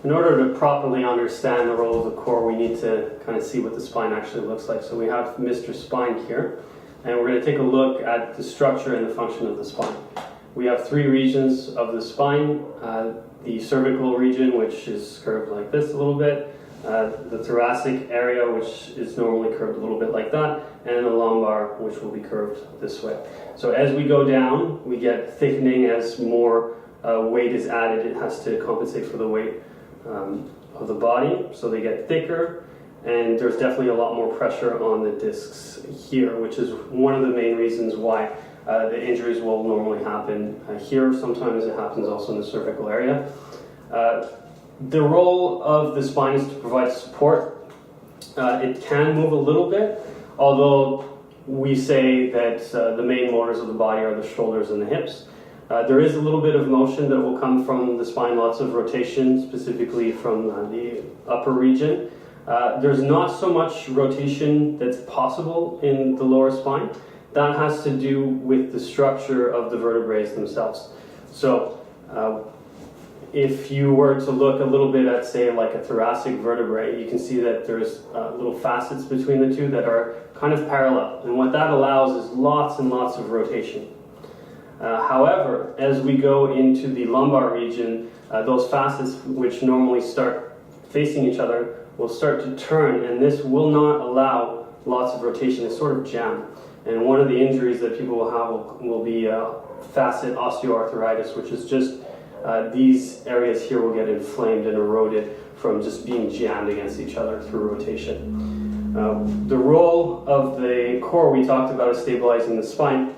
In order to properly understand the role of the core, we need to kind of see what the spine actually looks like. So we have Mr. Spine here, and we're going to take a look at the structure and the function of the spine. We have three regions of the spine. The cervical region, which is curved like this a little bit, the thoracic area, which is normally curved a little bit like that, and the lumbar, which will be curved this way. So as we go down, we get thickening as more weight is added. It has to compensate for the weight of the body, so they get thicker, and there's definitely a lot more pressure on the discs here, which is one of the main reasons why the injuries will normally happen here. Sometimes it happens also in the cervical area. The role of the spine is to provide support. It can move a little bit, although we say that the main motors of the body are the shoulders and the hips. There is a little bit of motion that will come from the spine, lots of rotation, specifically from the upper region. There's not so much rotation that's possible in the lower spine. That has to do with the structure of the vertebrae themselves. So if you were to look a little bit at, say, like a thoracic vertebrae, you can see that there's little facets between the two that are kind of parallel. And what that allows is lots and lots of rotation. However, as we go into the lumbar region, those facets which normally start facing each other will start to turn, and this will not allow lots of rotation. It's sort of jam. And one of the injuries that people will have will be facet osteoarthritis, which is just these areas here will get inflamed and eroded from just being jammed against each other through rotation. The role of the core we talked about is stabilizing the spine.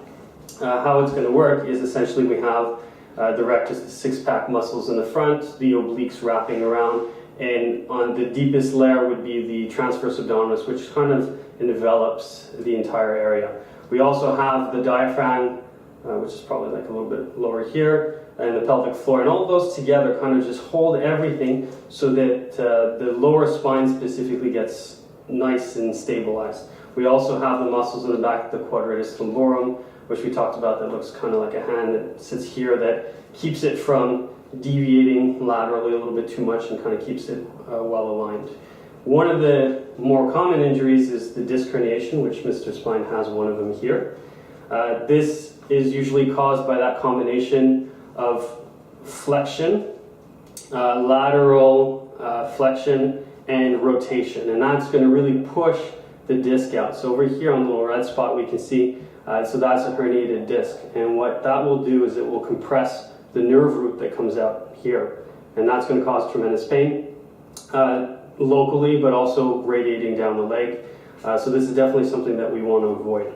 How it's going to work is essentially we have the rectus, the six-pack muscles in the front, the obliques wrapping around, and on the deepest layer would be the transverse abdominis, which kind of envelops the entire area. We also have the diaphragm, which is probably like a little bit lower here, and the pelvic floor, and all of those together kind of just hold everything so that the lower spine specifically gets nice and stabilized. We also have the muscles in the back, the quadratus lumborum, which we talked about, that looks kind of like a hand that sits here, that keeps it from deviating laterally a little bit too much and kind of keeps it well aligned. One of the more common injuries is the disc herniation, which Mr. Spine has one of them here. This is usually caused by that combination of flexion, lateral flexion, and rotation, and that's going to really push the disc out. So over here on the little red spot we can see, so that's a herniated disc, and what that will do is it will compress the nerve root that comes out here, and that's going to cause tremendous pain locally, but also radiating down the leg. So this is definitely something that we want to avoid.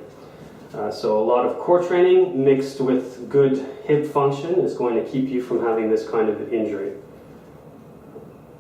So a lot of core training mixed with good hip function is going to keep you from having this kind of injury.